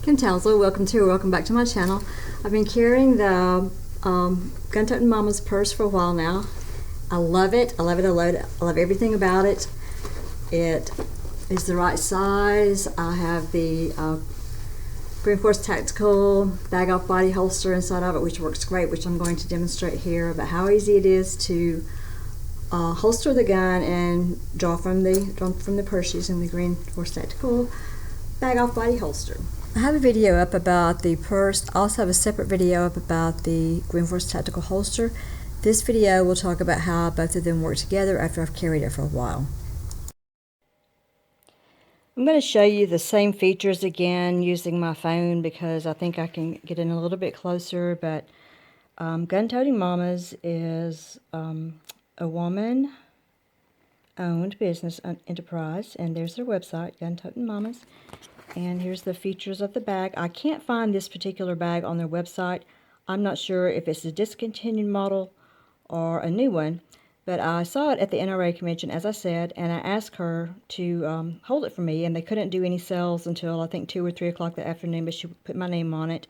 Townsel, welcome back to my channel. I've been carrying the Gun Tote'n Mamas Purse for a while now. I love it. I love everything about it. It is the right size. I have the reinforced tactical bag off body holster inside of it, which works great, which I'm going to demonstrate here about how easy it is to holster the gun and draw from the purse using the reinforced tactical bag off body holster. I have a video up about the purse. I also have a separate video up about the reinforced tactical holster. This video will talk about how both of them work together after I've carried it for a while. I'm going to show you the same features again using my phone because I think I can get in a little bit closer, but Gun Tote'n Mamas is a woman-owned business enterprise, and there's their website, Gun Tote'n Mamas. And here's the features of the bag. I can't find this particular bag on their website. I'm not sure if it's a discontinued model or a new one, but I saw it at the NRA convention, as I said, and I asked her to hold it for me, and they couldn't do any sales until I think 2 or 3 o'clock that afternoon, but she put my name on it.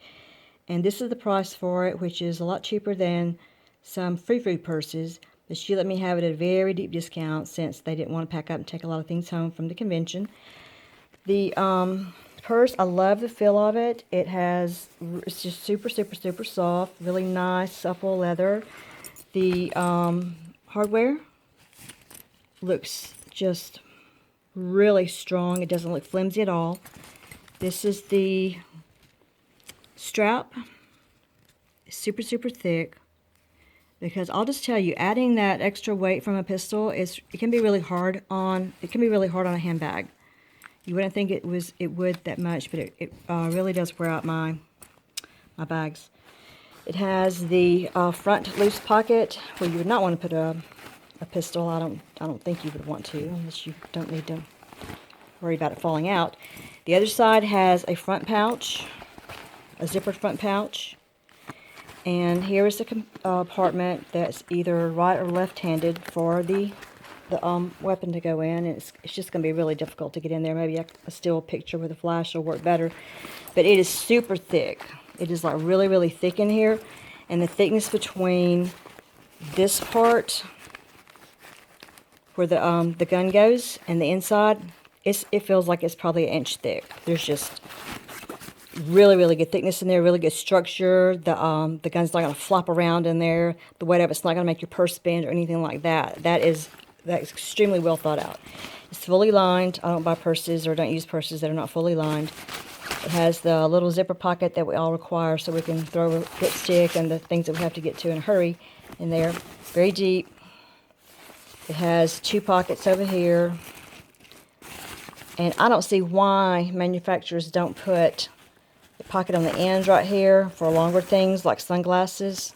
And this is the price for it, which is a lot cheaper than some free food purses, but she let me have it at a very deep discount since they didn't want to pack up and take a lot of things home from the convention. The purse, I love the feel of it. It's just super soft, really nice, supple leather. The hardware looks just really strong. It doesn't look flimsy at all. This is the strap. It's super thick, because I'll just tell you, adding that extra weight from a pistol it can be really hard on a handbag. You wouldn't think it would that much, but it really does wear out my bags. It has the front loose pocket where you would not want to put a pistol. I don't think you would want to, unless you don't need to worry about it falling out. The other side has a front pouch, a zippered front pouch, and here is the compartment that's either right or left-handed for the weapon to go in. It's just going to be really difficult to get in there. Maybe a still picture with a flash will work better, but it is super thick. It is like really thick in here, and the thickness between this part where the gun goes and the inside, it feels like it's probably 1 inch thick. There's just really good thickness in there, really good structure. The gun's not going to flop around in there. The weight of it's not going to make your purse bend or anything like that. That's extremely well thought out. It's fully lined. I don't buy purses or don't use purses that are not fully lined. It has the little zipper pocket that we all require so we can throw a dipstick and the things that we have to get to in a hurry in there. Very deep. It has 2 pockets over here. And I don't see why manufacturers don't put the pocket on the ends right here for longer things like sunglasses,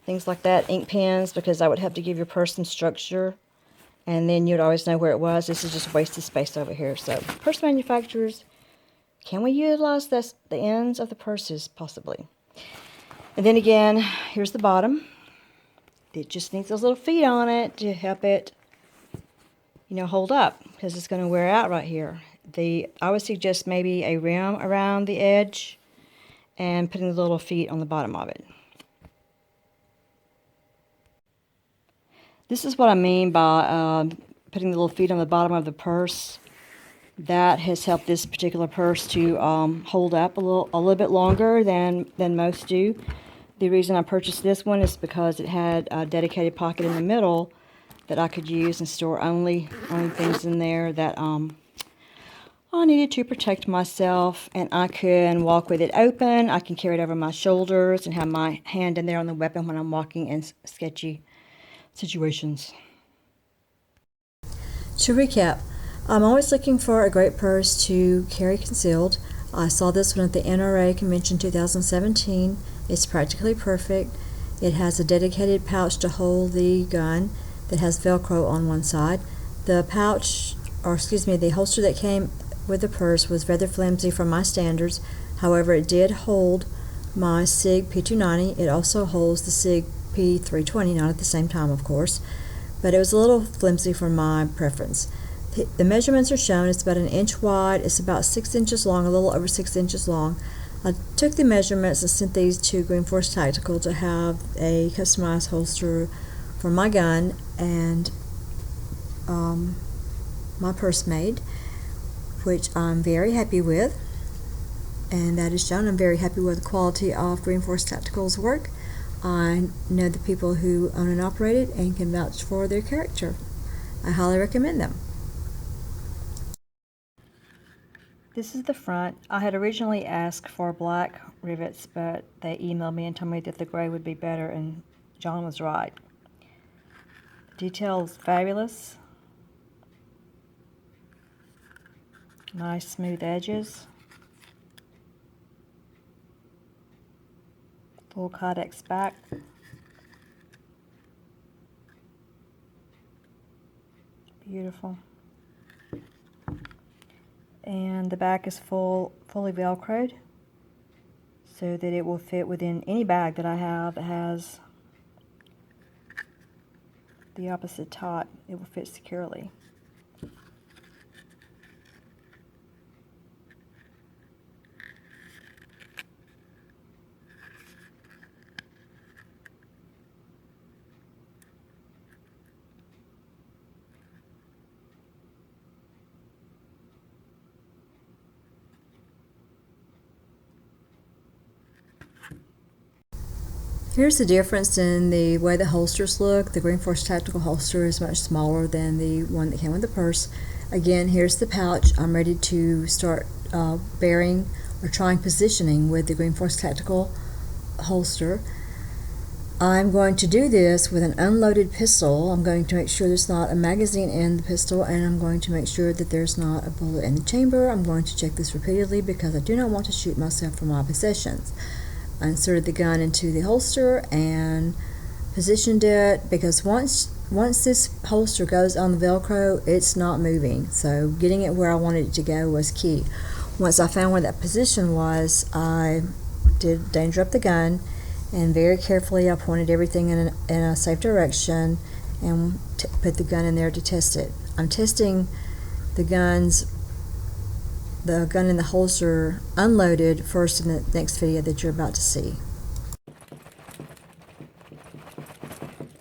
things like that, ink pens, because that would have to give your purse some structure, and then you'd always know where it was. This is just wasted space over here. So purse manufacturers, can we utilize the ends of the purses? Possibly. And then again, here's the bottom. It just needs those little feet on it to help it, hold up, because it's going to wear out right here. I would suggest maybe a rim around the edge and putting the little feet on the bottom of it. This is what I mean by putting the little feet on the bottom of the purse. That has helped this particular purse to hold up a little bit longer than most do. The reason I purchased this one is because it had a dedicated pocket in the middle that I could use and store only things in there that I needed to protect myself, and I can walk with it open. I can carry it over my shoulders and have my hand in there on the weapon when I'm walking in sketchy situations. To recap, I'm always looking for a great purse to carry concealed. I saw this one at the NRA Convention 2017. It's practically perfect. It has a dedicated pouch to hold the gun that has Velcro on one side. The holster that came with the purse was rather flimsy for my standards. However, it did hold my SIG P290. It also holds the SIG P320, not at the same time, of course, but it was a little flimsy for my preference. The measurements are shown. It's about 1 inch wide. It's about 6 inches long, a little over 6 inches long. I took the measurements and sent these to Green Force Tactical to have a customized holster for my gun and my purse made, which I'm very happy with, and that is shown. I'm very happy with the quality of Green Force Tactical's work. I know the people who own and operate it and can vouch for their character. I highly recommend them. This is the front. I had originally asked for black rivets, but they emailed me and told me that the gray would be better, and John was right. Detail is fabulous. Nice smooth edges. Full Kydex back. Beautiful. And the back is fully velcroed so that it will fit within any bag that I have that has the opposite top. It will fit securely. Here's the difference in the way the holsters look. The Green Force Tactical holster is much smaller than the one that came with the purse. Again, here's the pouch. I'm ready to start bearing or trying positioning with the Green Force Tactical holster. I'm going to do this with an unloaded pistol. I'm going to make sure there's not a magazine in the pistol, and I'm going to make sure that there's not a bullet in the chamber. I'm going to check this repeatedly because I do not want to shoot myself from my possessions. I inserted the gun into the holster and positioned it because once this holster goes on the Velcro, it's not moving. So getting it where I wanted it to go was key. Once I found where that position was, I did danger up the gun, and very carefully I pointed everything in a safe direction and put the gun in there to test it. I'm testing the gun in the holster unloaded first in the next video that you're about to see.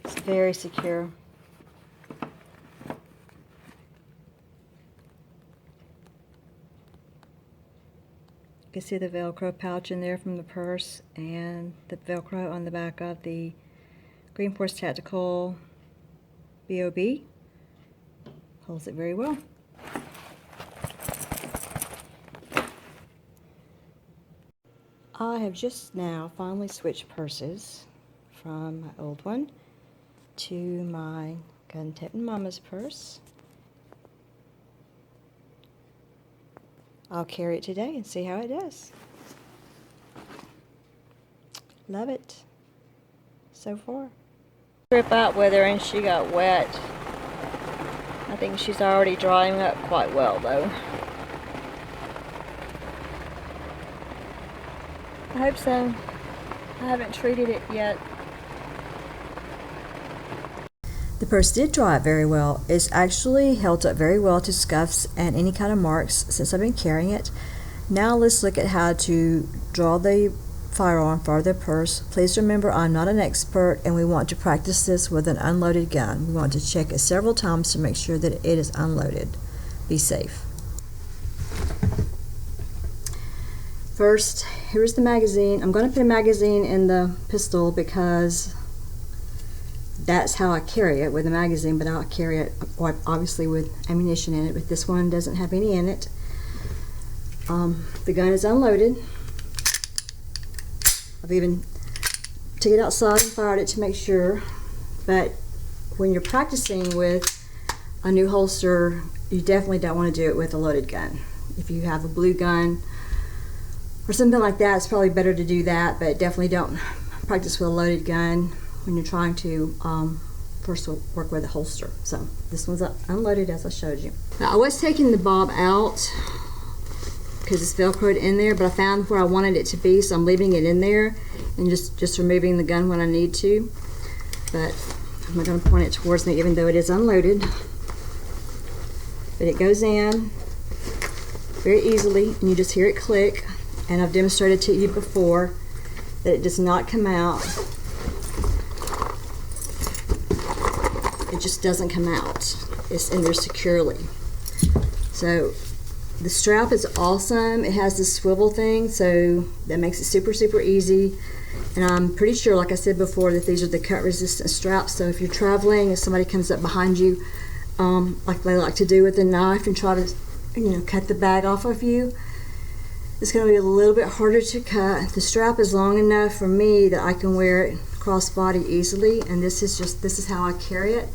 It's very secure. You can see the Velcro pouch in there from the purse and the Velcro on the back of the Green Force Tactical BoB. Holds it very well. I have just now finally switched purses from my old one to my Gun Tote'n Mamas Purse. I'll carry it today and see how it does. Love it so far. Strip out with her and she got wet. I think she's already drying up quite well though. I hope so. I haven't treated it yet. The purse did dry up very well. It's actually held up very well to scuffs and any kind of marks since I've been carrying it. Now let's look at how to draw the firearm for the purse. Please remember, I'm not an expert and we want to practice this with an unloaded gun. We want to check it several times to make sure that it is unloaded. Be safe. First, here's the magazine. I'm going to put a magazine in the pistol because that's how I carry it, with a magazine, but I'll carry it obviously with ammunition in it, but this one doesn't have any in it. The gun is unloaded. I've even took it outside and fired it to make sure, but when you're practicing with a new holster, you definitely don't want to do it with a loaded gun. If you have a blue gun or something like that, it's probably better to do that, but definitely don't practice with a loaded gun when you're trying to first work with a holster. So this one's unloaded as I showed you. Now I was taking the BoB out because it's Velcroed in there, but I found where I wanted it to be, so I'm leaving it in there and just removing the gun when I need to. But I'm not going to point it towards me even though it is unloaded. But it goes in very easily, and you just hear it click. And I've demonstrated to you before that it does not come out. It just doesn't come out. It's in there securely. So the strap is awesome. It has this swivel thing, so that makes it super, super easy. And I'm pretty sure, like I said before, that these are the cut resistant straps. So if you're traveling and somebody comes up behind you, like they like to do with a knife and try to, cut the bag off of you, it's going to be a little bit harder to cut. The strap is long enough for me that I can wear it crossbody easily, and this is how I carry it.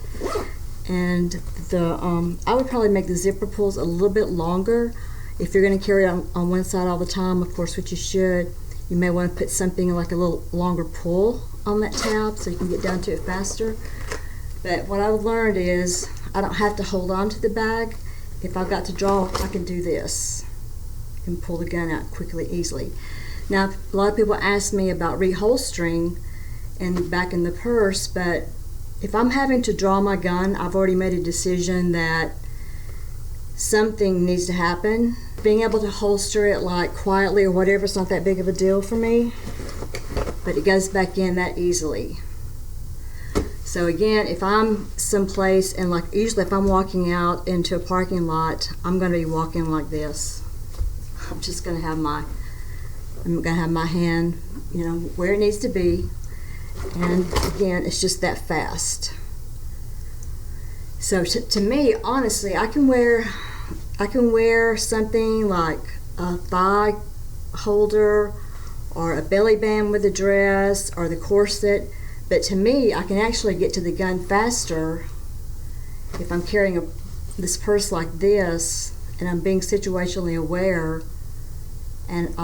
And I would probably make the zipper pulls a little bit longer. If you're going to carry it on one side all the time, of course, which you should, you may want to put something like a little longer pull on that tab so you can get down to it faster. But what I've learned is I don't have to hold on to the bag. If I've got to draw, I can do this and pull the gun out quickly, easily. Now, a lot of people ask me about reholstering and back in the purse, but if I'm having to draw my gun, I've already made a decision that something needs to happen. Being able to holster it like quietly or whatever, it's not that big of a deal for me, but it goes back in that easily. So again, if I'm someplace and like usually if I'm walking out into a parking lot, I'm going to be walking like this. I'm just going to have my hand, where it needs to be. And again, it's just that fast. So to me, honestly, I can wear something like a thigh holder or a belly band with a dress or the corset. But to me, I can actually get to the gun faster if I'm carrying this purse like this and I'm being situationally aware and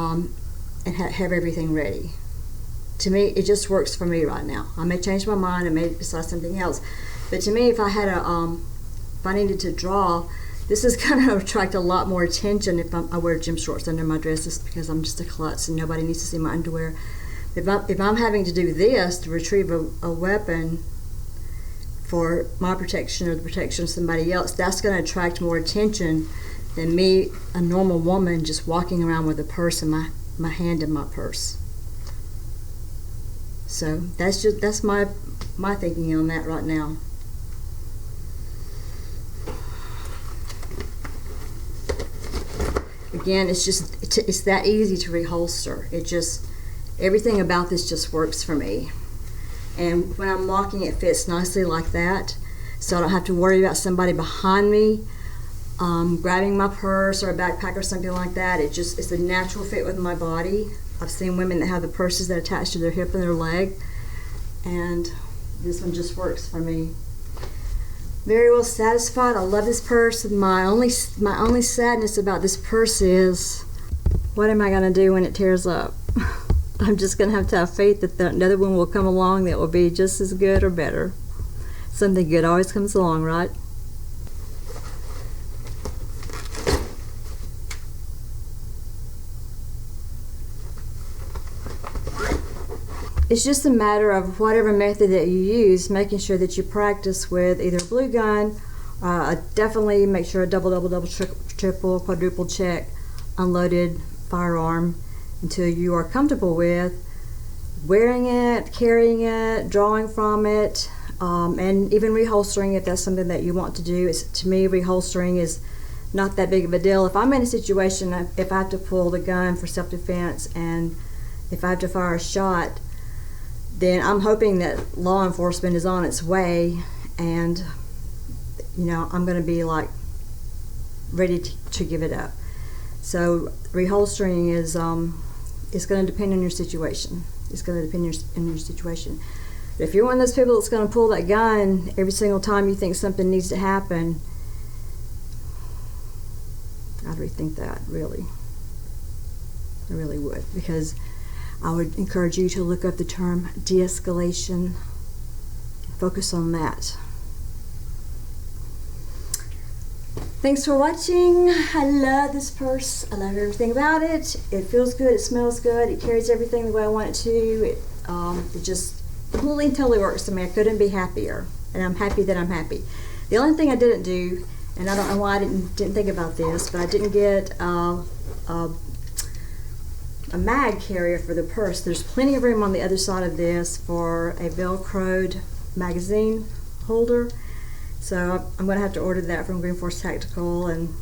have everything ready. To me, it just works for me right now. I may change my mind and may decide something else. But to me, if I needed to draw, this is going to attract a lot more attention if I wear gym shorts under my dresses because I'm just a klutz and nobody needs to see my underwear. If I'm having to do this to retrieve a weapon for my protection or the protection of somebody else, that's going to attract more attention than me, a normal woman, just walking around with a purse and my hand in my purse. So that's my thinking on that right now. Again, it's that easy to reholster. Everything about this just works for me. And when I'm walking, it fits nicely like that, so I don't have to worry about somebody behind me grabbing my purse or a backpack or something like that. It's a natural fit with my body. I've seen women that have the purses that attach to their hip and their leg, and this one just works for me. Very well satisfied. I love this purse. My only sadness about this purse is, what am I going to do when it tears up? I'm just going to have faith that another one will come along that will be just as good or better. Something good always comes along, right? It's just a matter of whatever method that you use, making sure that you practice with either a blue gun. Definitely make sure a double, triple, quadruple check unloaded firearm until you are comfortable with wearing it, carrying it, drawing from it, and even reholstering if that's something that you want to do. To me, reholstering is not that big of a deal. If I'm in a situation, if I have to pull the gun for self-defense and if I have to fire a shot, then I'm hoping that law enforcement is on its way and I'm going to be like ready to give it up. So reholstering is it's going to depend on your situation. It's going to depend on your situation. But if you're one of those people that's going to pull that gun every single time you think something needs to happen, I'd rethink that, really. I really would, because I would encourage you to look up the term de-escalation. Focus on that. Thanks for watching. I love this purse. I love everything about it. It feels good. It smells good. It carries everything the way I want it to. It just completely and totally works for me. I couldn't be happier, and I'm happy that I'm happy. The only thing I didn't do And I don't know why I didn't think about this, but I didn't get a mag carrier for the purse. There's plenty of room on the other side of this for a Velcroed magazine holder. So I'm going to have to order that from Green Force Tactical, and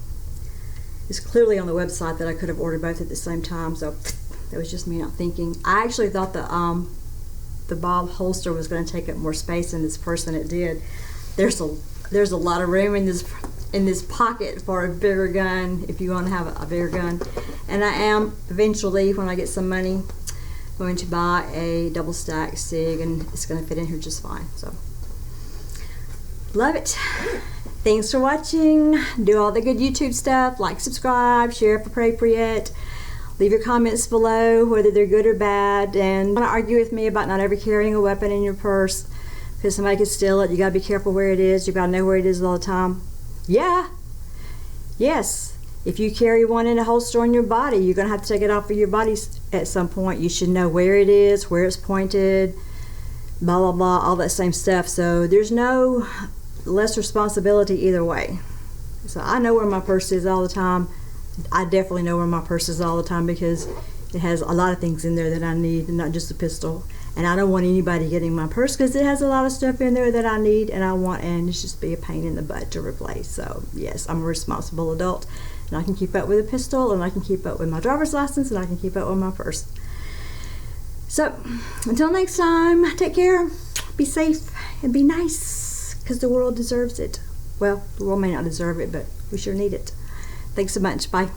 it's clearly on the website that I could have ordered both at the same time, so that was just me not thinking. I actually thought the BoB holster was going to take up more space in this purse than it did. There's a lot of room in this pocket for a bigger gun if you want to have a bigger gun. And I am eventually, when I get some money, going to buy a double stack SIG, and it's going to fit in here just fine. So love it. Thanks for watching. Do all the good YouTube stuff. Like, subscribe, share if appropriate. Leave your comments below, whether they're good or bad. And don't argue with me about not ever carrying a weapon in your purse, because somebody could steal it. You gotta be careful where it is. You gotta know where it is all the time. Yeah. Yes. If you carry one in a holster on your body, you're gonna have to take it off of your body at some point. You should know where it is, where it's pointed, blah, blah, blah, all that same stuff. So there's no less responsibility either way. So I know where my purse is all the time. I definitely know where my purse is all the time, because it has a lot of things in there that I need, and not just a pistol. And I don't want anybody getting my purse, because it has a lot of stuff in there that I need and I want, and it's just be a pain in the butt to replace. So yes, I'm a responsible adult, and I can keep up with a pistol, and I can keep up with my driver's license, and I can keep up with my purse. So until next time, take care, be safe, and be nice, because the world deserves it. Well, the world may not deserve it, but we sure need it. Thanks so much. Bye.